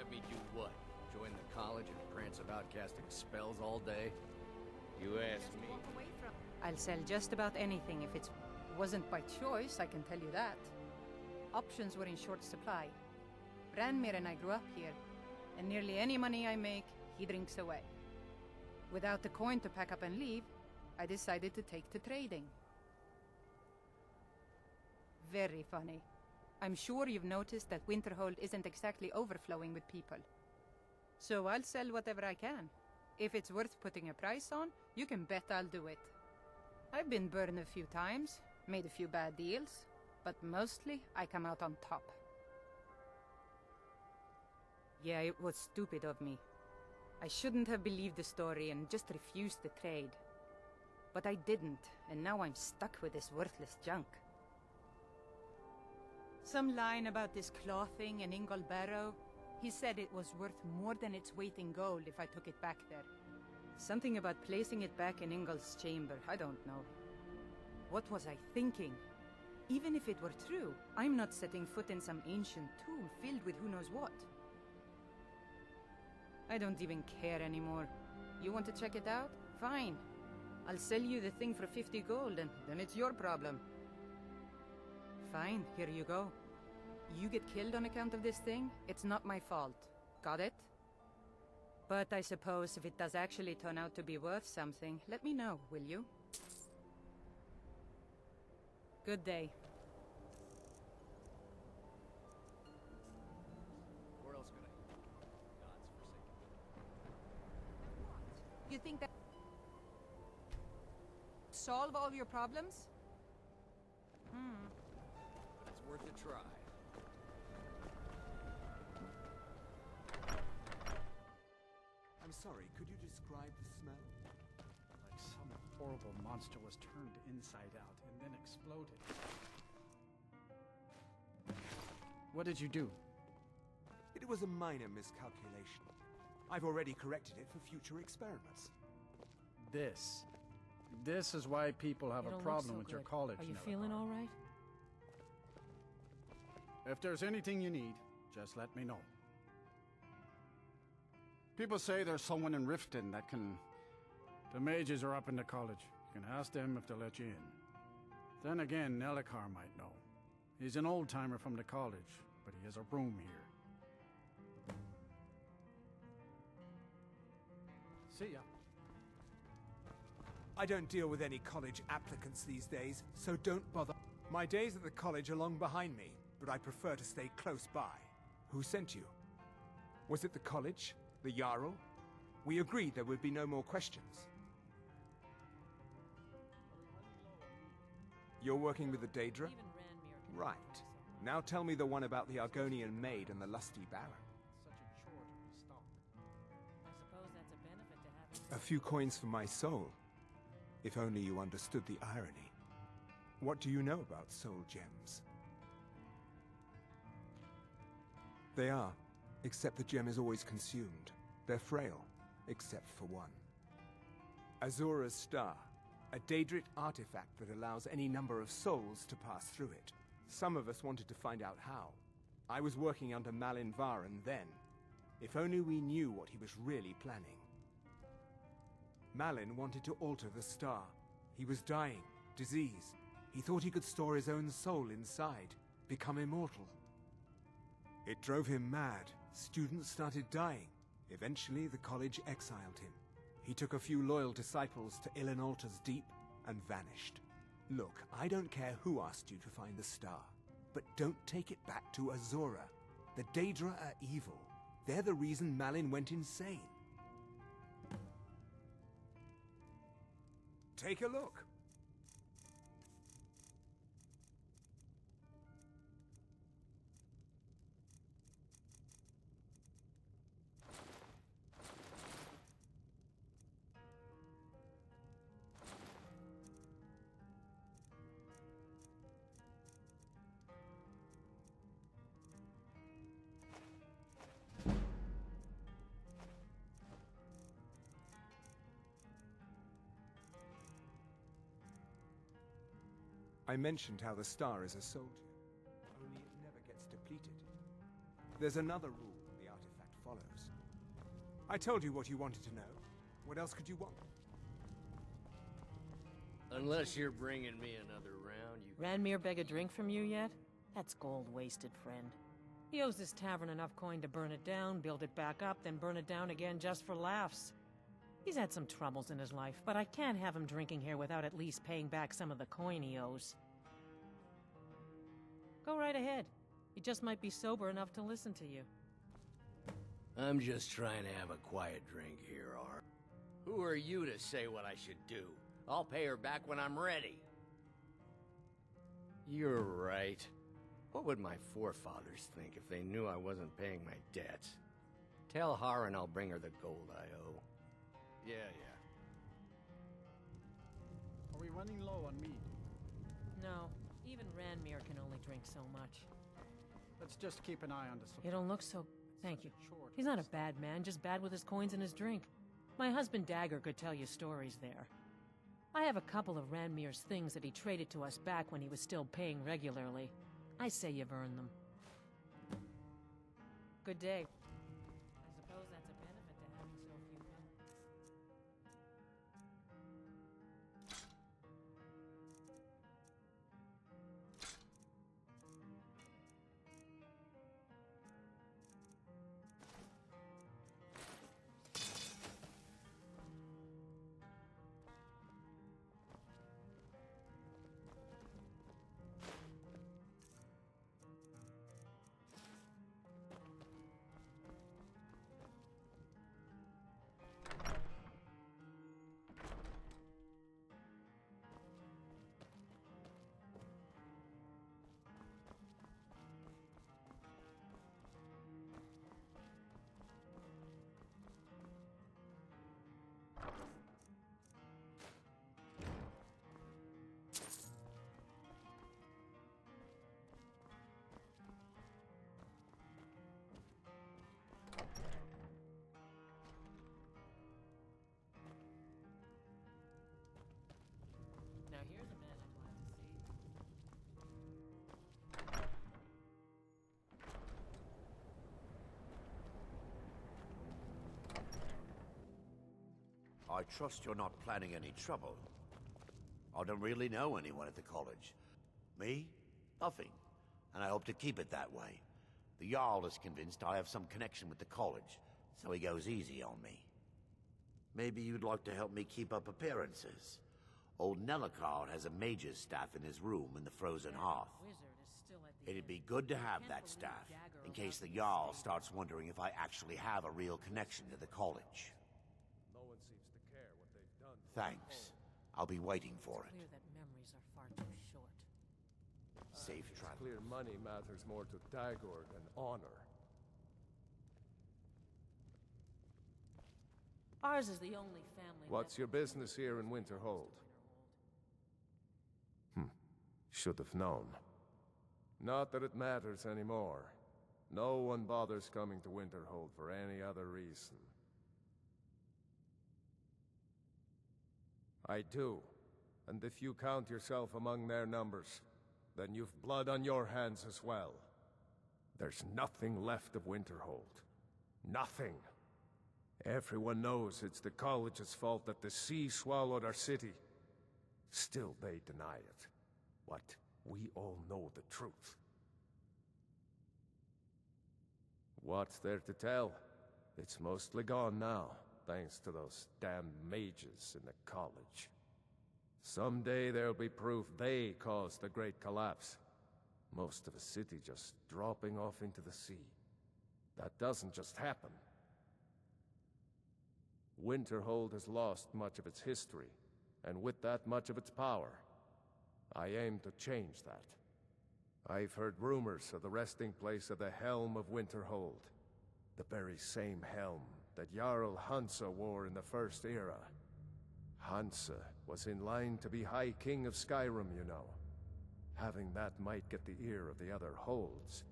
Have me do what? Join the college and prance about casting spells all day? You ask me. I'll sell just about anything if it wasn't by choice, I can tell you that. Options were in short supply. Branmir and I grew up here, and nearly any money I make, he drinks away. Without the coin to pack up and leave, I decided to take to trading. Very funny. I'm sure you've noticed that Winterhold isn't exactly overflowing with people. So I'll sell whatever I can. If it's worth putting a price on, you can bet I'll do it. I've been burned a few times, made a few bad deals, but mostly I come out on top. Yeah, it was stupid of me. I shouldn't have believed the story and just refused the trade. But I didn't, and now I'm stuck with this worthless junk. Some line about this clothing in Ingol Barrow. He said it was worth more than its weight in gold if I took it back there. Something about placing it back in Ingol's chamber, I don't know. What was I thinking? Even if it were true, I'm not setting foot in some ancient tomb filled with who knows what. I don't even care anymore. You want to check it out? Fine. I'll sell you the thing for 50 gold, and then it's your problem. Fine, here you go. You get killed on account of this thing, it's not my fault. Got it? But I suppose if it does actually turn out to be worth something, let me know, will you? Good day. Where else could I? God's forsaken. You think that solve all your problems? But it's worth a try. I'm sorry, could you describe the smell? Like some horrible monster was turned inside out and then exploded. What did you do? It was a minor miscalculation. I've already corrected it for future experiments. This is why people have a problem with your college. Are you feeling all right? If there's anything you need, just let me know. People say there's someone in Riften that can... The mages are up in the college. You can ask them if they'll let you in. Then again, Nelikar might know. He's an old-timer from the college, but he has a room here. See ya. I don't deal with any college applicants these days, so don't bother. My days at the college are long behind me, but I prefer to stay close by. Who sent you? Was it the college? The Jarl? We agreed there would be no more questions. You're working with the Daedra? Right. Now tell me the one about the Argonian maid and the lusty baron. A few coins for my soul. If only you understood the irony. What do you know about soul gems? They are, except the gem is always consumed. They're frail, except for one. Azura's Star, a Daedric artifact that allows any number of souls to pass through it. Some of us wanted to find out how. I was working under Malin Varen then. If only we knew what he was really planning. Malin wanted to alter the star. He was dying, disease. He thought he could store his own soul inside, become immortal. It drove him mad. Students started dying. Eventually, the college exiled him. He took a few loyal disciples to Illinalta's Deep and vanished. Look, I don't care who asked you to find the star, but don't take it back to Azura. The Daedra are evil. They're the reason Malin went insane. Take a look. I mentioned how the star is a soldier, only it never gets depleted. There's another rule the artifact follows. I told you what you wanted to know. What else could you want? Unless you're bringing me another round, you... Ranmir beg a drink from you yet? That's gold wasted, friend. He owes this tavern enough coin to burn it down, build it back up, then burn it down again just for laughs. He's had some troubles in his life, but I can't have him drinking here without at least paying back some of the coin he owes. Go right ahead. He just might be sober enough to listen to you. I'm just trying to have a quiet drink here, R. Who are you to say what I should do? I'll pay her back when I'm ready. You're right. What would my forefathers think if they knew I wasn't paying my debts? Tell Har and I'll bring her the gold I owe. Yeah. Are we running low on meat? No, even Ranmir can only drink so much. Let's just keep an eye on the supply. You don't look so... Thank you. Short. He's not a bad man, just bad with his coins and his drink. My husband Dagger could tell you stories there. I have a couple of Ranmir's things that he traded to us back when he was still paying regularly. I say you've earned them. Good day. I suppose that's a benefit to having so few men. Now here's a man I'm glad to see. I trust you're not planning any trouble. I don't really know anyone at the college. Me? Nothing. And I hope to keep it that way. The Jarl is convinced I have some connection with the college, so he goes easy on me. Maybe you'd like to help me keep up appearances. Old Nellicard has a mage's staff in his room in the frozen hearth. Wizard is still at the It'd inn. be good to have Can't that believe staff, Dagger in allowed case the me to Jarl stay. starts wondering if I actually have a real connection to the college. No one seems to care what they've done. Thanks. I'll be waiting for It's it. clear that memories are far too short. Safe It's travel. clear money matters more to Dagor than honor. Ours is the only family... What's your business here in Winterhold? Should have known. Not that it matters anymore. No one bothers coming to Winterhold for any other reason. I do. And if you count yourself among their numbers, then you've blood on your hands as well. There's nothing left of Winterhold. Nothing. Everyone knows it's the college's fault that the sea swallowed our city. Still they deny it. But we all know the truth. What's there to tell? It's mostly gone now, thanks to those damned mages in the college. Someday there'll be proof they caused the Great Collapse. Most of a city just dropping off into the sea. That doesn't just happen. Winterhold has lost much of its history, and with that much of its power. I aim to change that. I've heard rumors of the resting place of the Helm of Winterhold. The very same helm that Jarl Hansa wore in the First Era. Hansa was in line to be High King of Skyrim, you know. Having that might get the ear of the other holds,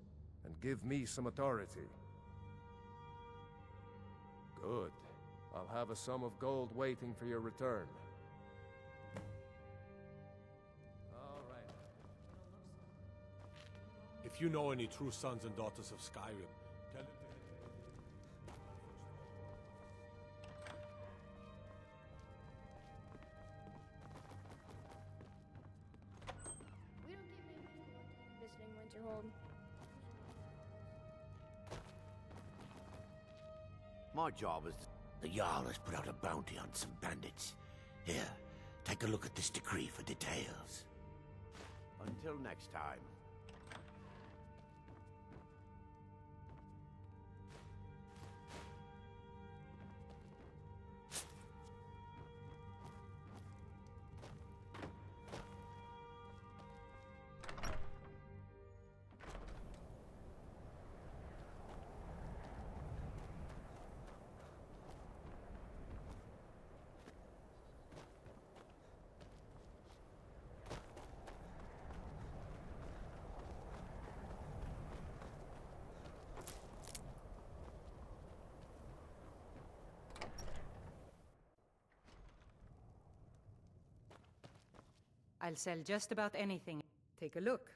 and give me some authority. Good. I'll have a sum of gold waiting for your return. All right. If you know any true sons and daughters of Skyrim, tell them Winterhold. My job is... The Jarl has put out a bounty on some bandits. Here, take a look at this decree for details. Until next time. I'll sell just about anything. Take a look.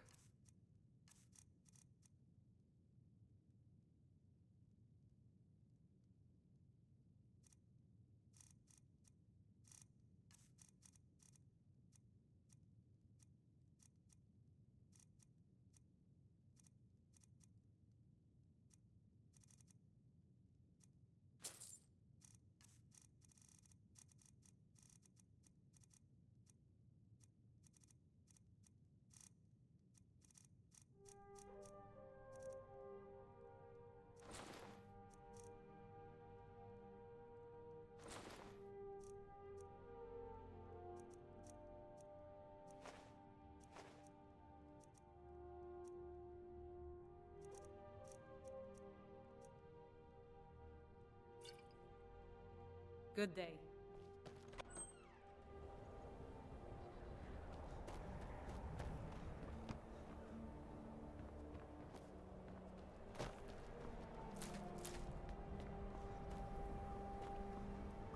Good day.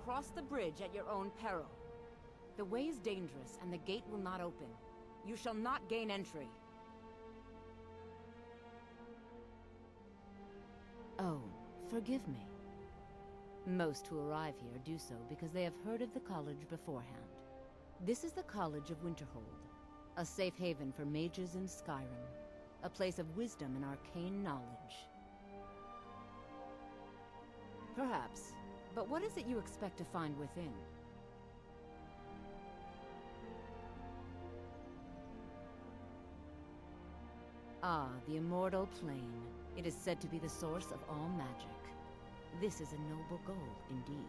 Cross the bridge at your own peril. The way is dangerous, and the gate will not open. You shall not gain entry. Oh, forgive me. Most who arrive here do so because they have heard of the college beforehand. This is the College of Winterhold, a safe haven for mages in Skyrim, a place of wisdom and arcane knowledge. Perhaps, but what is it you expect to find within? Ah, the immortal plane. It is said to be the source of all magic. This is a noble goal, indeed.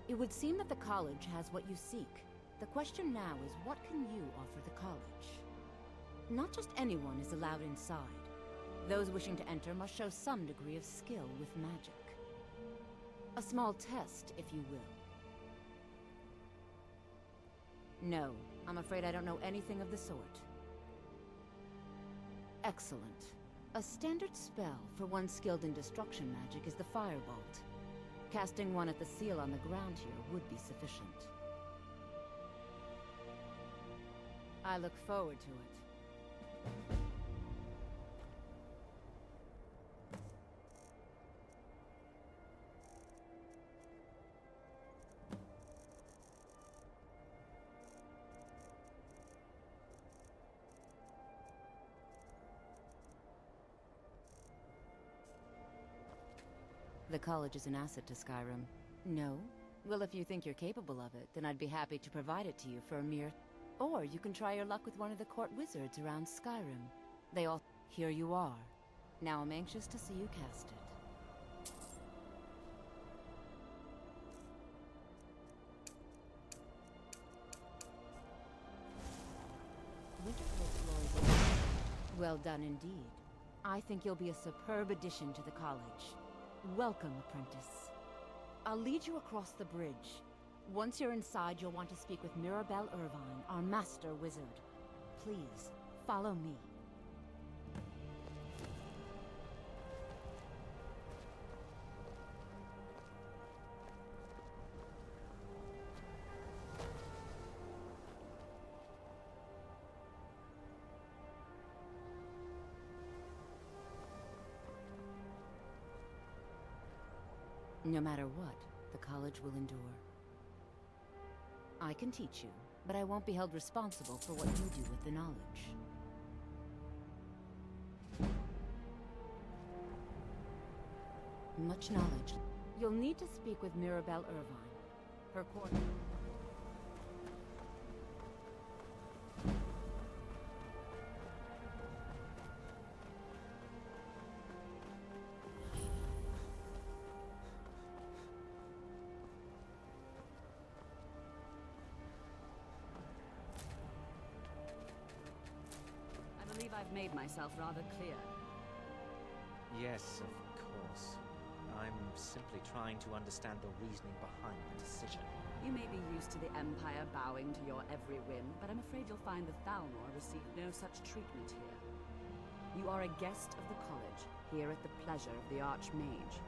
It would seem that the college has what you seek. The question now is, what can you offer the college? Not just anyone is allowed inside. Those wishing to enter must show some degree of skill with magic. A small test, if you will. No, I'm afraid I don't know anything of the sort. Excellent. A standard spell for one skilled in destruction magic is the Firebolt. Casting one at the seal on the ground here would be sufficient. I look forward to it. The college is an asset to Skyrim. No? Well, if you think you're capable of it, then I'd be happy to provide it to you for a mere... Or you can try your luck with one of the court wizards around Skyrim. They all... Here you are. Now I'm anxious to see you cast it. Winterhold glories. Well done indeed. I think you'll be a superb addition to the college. Welcome, apprentice. I'll lead you across the bridge. Once you're inside, you'll want to speak with Mirabelle Irvine, our master wizard. Please, follow me. No matter what, the college will endure. I can teach you, but I won't be held responsible for what you do with the knowledge. Much knowledge. You'll need to speak with Mirabelle Irvine. Her quarter. I believe I've made myself rather clear. Yes, of course. I'm simply trying to understand the reasoning behind the decision. You may be used to the Empire bowing to your every whim, but I'm afraid you'll find the Thalmor receive no such treatment here. You are a guest of the college, here at the pleasure of the Archmage.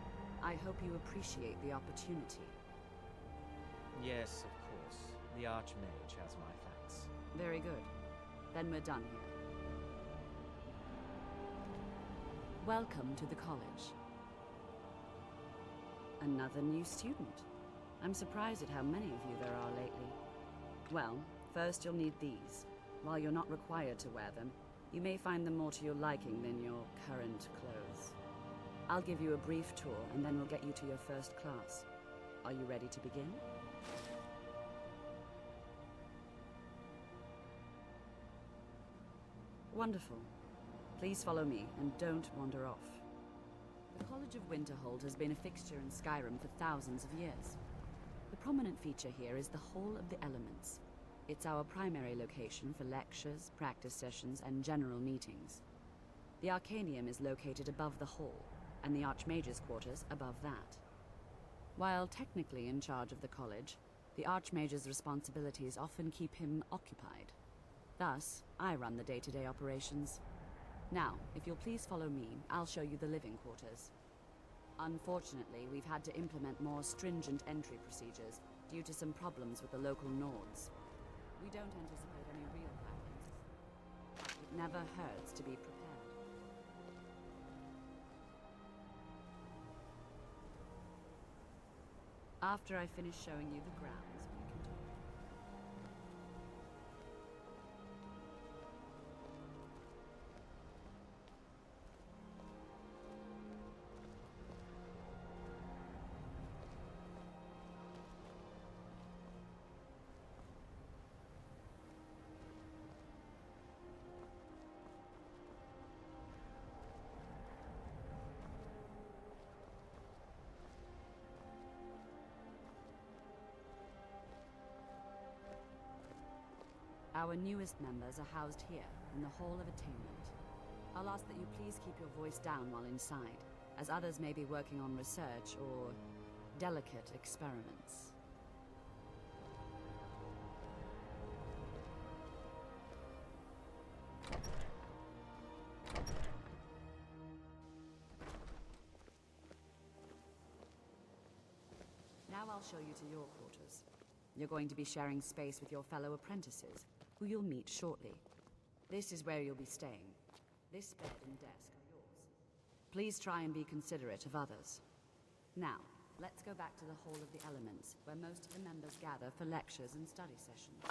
I hope you appreciate the opportunity. Yes, of course. The Archmage has my thanks. Very good. Then we're done here. Welcome to the college. Another new student. I'm surprised at how many of you there are lately. Well, first you'll need these. While you're not required to wear them, you may find them more to your liking than your current clothes. I'll give you a brief tour, and then we'll get you to your first class. Are you ready to begin? Wonderful. Please follow me, and don't wander off. The College of Winterhold has been a fixture in Skyrim for thousands of years. The prominent feature here is the Hall of the Elements. It's our primary location for lectures, practice sessions, and general meetings. The Arcanium is located above the hall, and the Archmage's quarters above that. While technically in charge of the college, the Archmage's responsibilities often keep him occupied. Thus, I run the day-to-day operations. Now, if you'll please follow me, I'll show you the living quarters. Unfortunately, we've had to implement more stringent entry procedures due to some problems with the local Nords. We don't anticipate any real problems. It never hurts to be prepared. After I finish showing you the grounds, we can talk. Our newest members are housed here, in the Hall of Attainment. I'll ask that you please keep your voice down while inside, as others may be working on research or delicate experiments. Now I'll show you to your quarters. You're going to be sharing space with your fellow apprentices, who you'll meet shortly. This is where you'll be staying. This bed and desk are yours. Please try and be considerate of others. Now, let's go back to the Hall of the Elements, where most of the members gather for lectures and study sessions.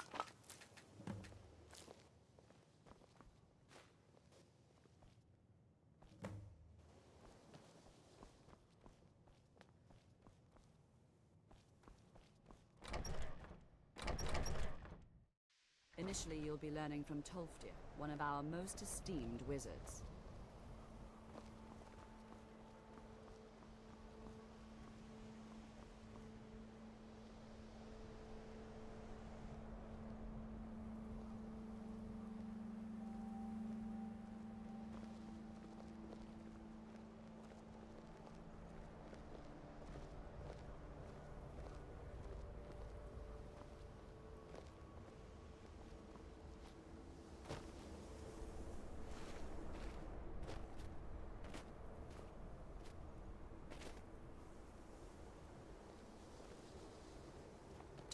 Initially, you'll be learning from Tolfdir, one of our most esteemed wizards.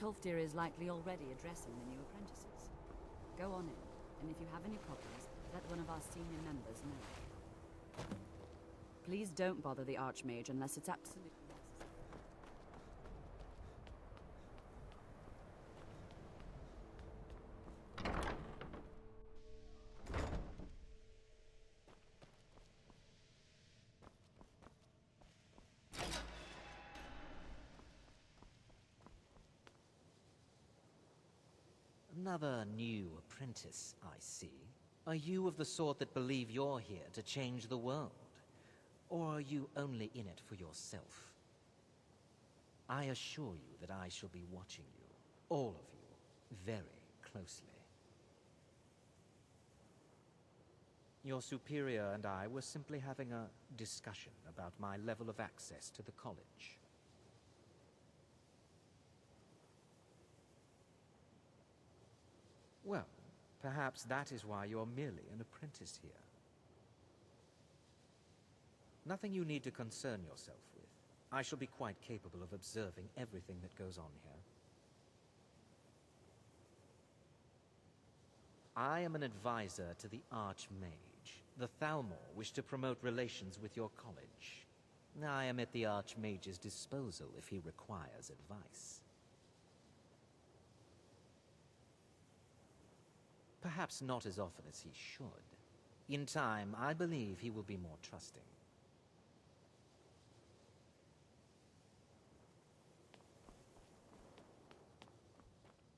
Tolfdir is likely already addressing the new apprentices. Go on in, and if you have any problems, let one of our senior members know. Please don't bother the Archmage unless it's absolutely necessary. Another new apprentice, I see. Are you of the sort that believe you're here to change the world? Or are you only in it for yourself? I assure you that I shall be watching you, all of you, very closely. Your superior and I were simply having a discussion about my level of access to the college. Well, perhaps that is why you're merely an apprentice here. Nothing you need to concern yourself with. I shall be quite capable of observing everything that goes on here. I am an advisor to the Archmage. The Thalmor wish to promote relations with your college. I am at the Archmage's disposal if he requires advice. Perhaps not as often as he should. In time, I believe he will be more trusting.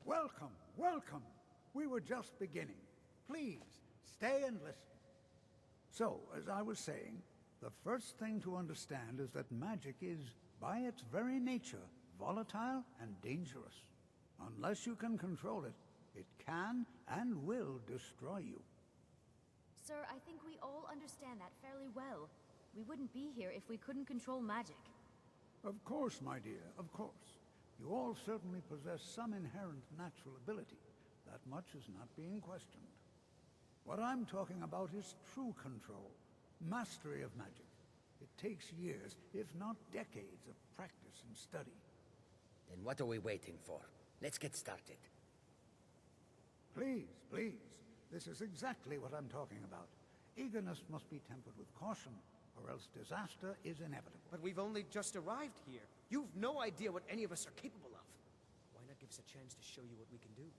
Welcome, welcome. We were just beginning. Please, stay and listen. So, as I was saying, the first thing to understand is that magic is, by its very nature, volatile and dangerous. Unless you can control it, it can and will destroy you. Sir, I think we all understand that fairly well. We wouldn't be here if we couldn't control magic. Of course, my dear, of course. You all certainly possess some inherent natural ability. That much is not being questioned. What I'm talking about is true control, mastery of magic. It takes years, if not decades, of practice and study. Then what are we waiting for? Let's get started. Please, please. This is exactly what I'm talking about. Eagerness must be tempered with caution, or else disaster is inevitable. But we've only just arrived here. You've no idea what any of us are capable of. Why not give us a chance to show you what we can do?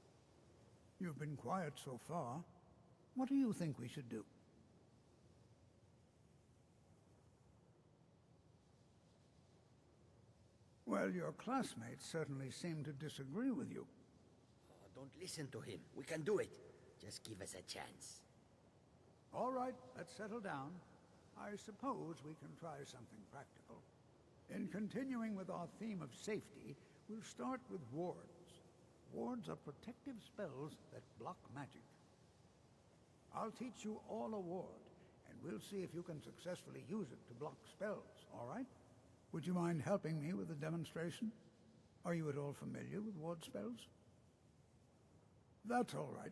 You've been quiet so far. What do you think we should do? Well, your classmates certainly seem to disagree with you. Oh, don't listen to him. We can do it. Just give us a chance. All right, let's settle down. I suppose we can try something practical. In continuing with our theme of safety, we'll start with wards. Wards are protective spells that block magic. I'll teach you all a ward, and we'll see if you can successfully use it to block spells, all right? Would you mind helping me with the demonstration? Are you at all familiar with ward spells? That's all right.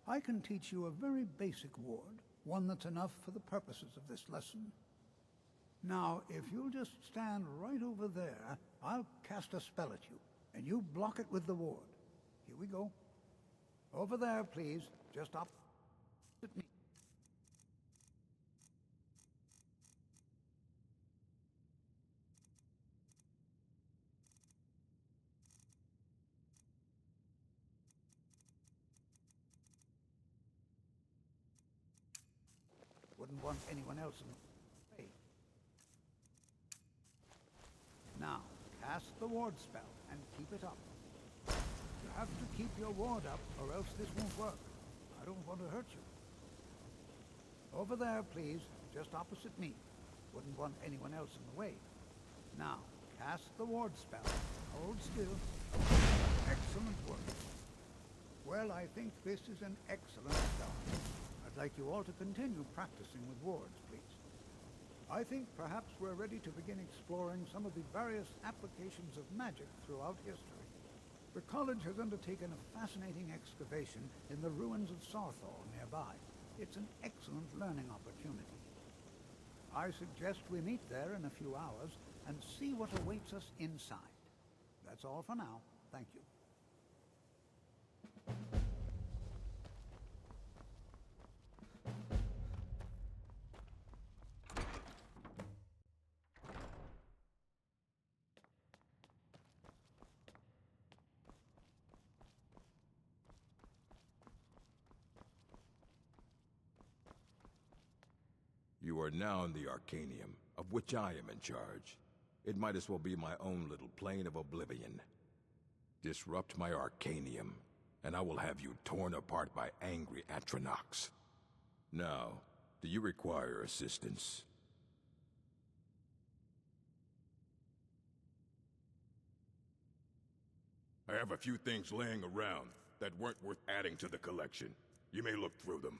I can teach you a very basic ward, one that's enough for the purposes of this lesson. Now, if you'll just stand right over there, I'll cast a spell at you, and you block it with the ward. Here we go. Over there, please. Just opposite me. Wouldn't want anyone else in the way. Now, cast the ward spell and keep it up. You have to keep your ward up, or else this won't work. I don't want to hurt you. Over there, please, just opposite me. Wouldn't want anyone else in the way. Now, cast the ward spell. Hold still. Excellent work. Well, I think this is an excellent start. I'd like you all to continue practicing with wards, please. I think perhaps we're ready to begin exploring some of the various applications of magic throughout history. The college has undertaken a fascinating excavation in the ruins of Sarthal nearby. It's an excellent learning opportunity. I suggest we meet there in a few hours and see what awaits us inside. That's all for now. Thank you. You are now in the Arcanium, of which I am in charge. It might as well be my own little plane of oblivion. Disrupt my Arcanium, and I will have you torn apart by angry Atronachs. Now, do you require assistance? I have a few things laying around that weren't worth adding to the collection. You may look through them.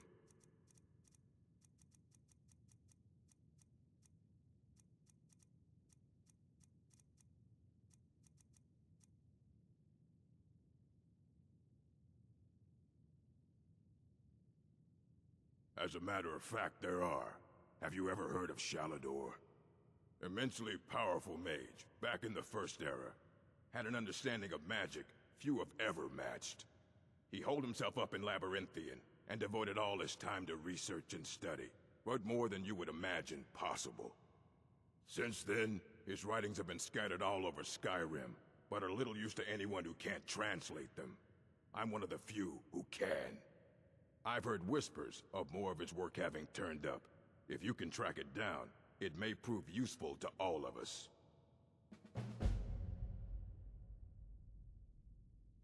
As a matter of fact, there are. Have you ever heard of Shalador? Immensely powerful mage, back in the First Era. Had an understanding of magic few have ever matched. He holed himself up in Labyrinthian, and devoted all his time to research and study, but more than you would imagine possible. Since then, his writings have been scattered all over Skyrim, but are little use to anyone who can't translate them. I'm one of the few who can. I've heard whispers of more of his work having turned up. If you can track it down, it may prove useful to all of us.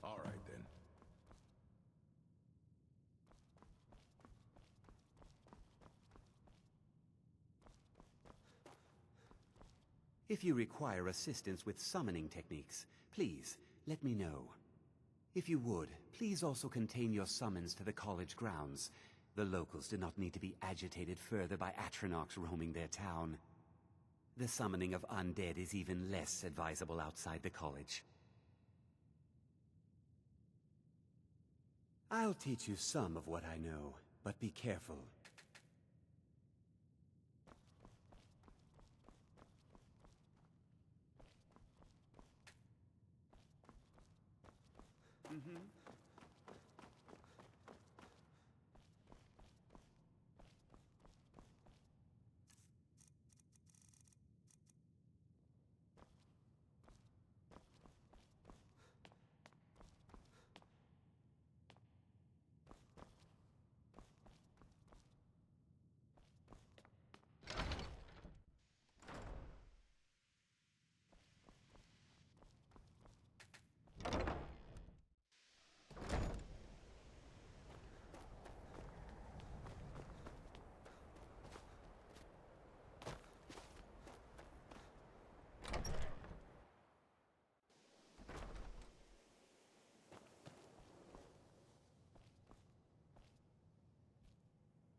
All right, then. If you require assistance with summoning techniques, please, let me know. If you would, please also contain your summons to the college grounds. The locals do not need to be agitated further by Atronachs roaming their town. The summoning of undead is even less advisable outside the college. I'll teach you some of what I know, but be careful.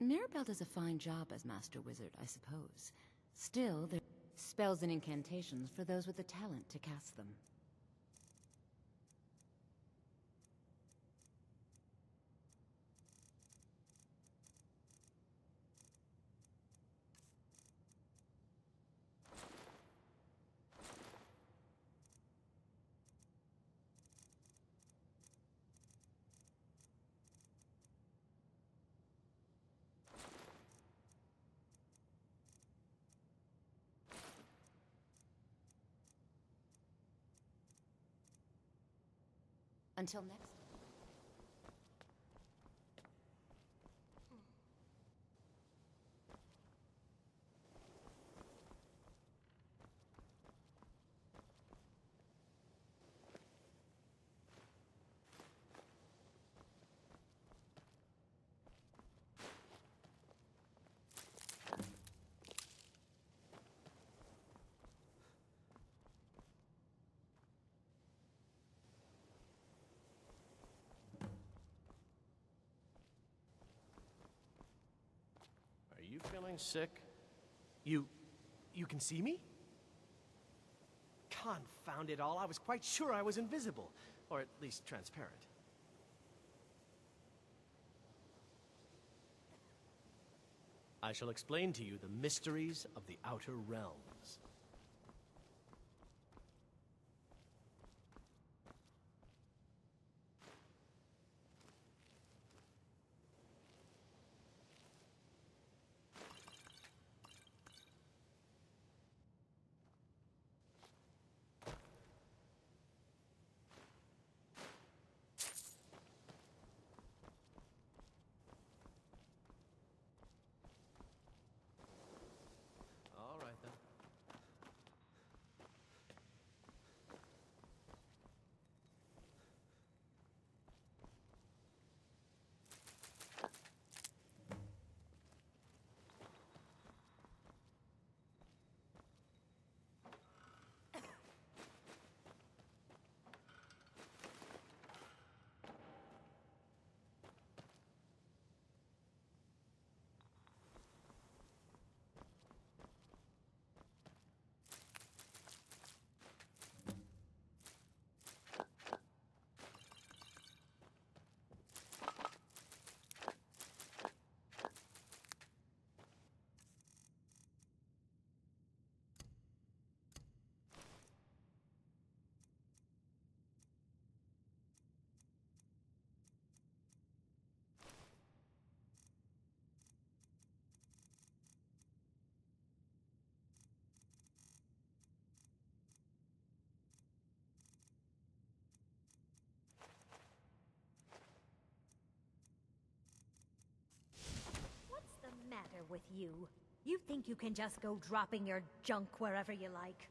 Mirabelle does a fine job as Master Wizard, I suppose. Still, there are spells and incantations for those with the talent to cast them. Until next time. Are you feeling sick? You can see me? Confound it all, I was quite sure I was invisible. Or at least transparent. I shall explain to you the mysteries of the Outer Realms. All right, then. matter with you? You think you can just go dropping your junk wherever you like?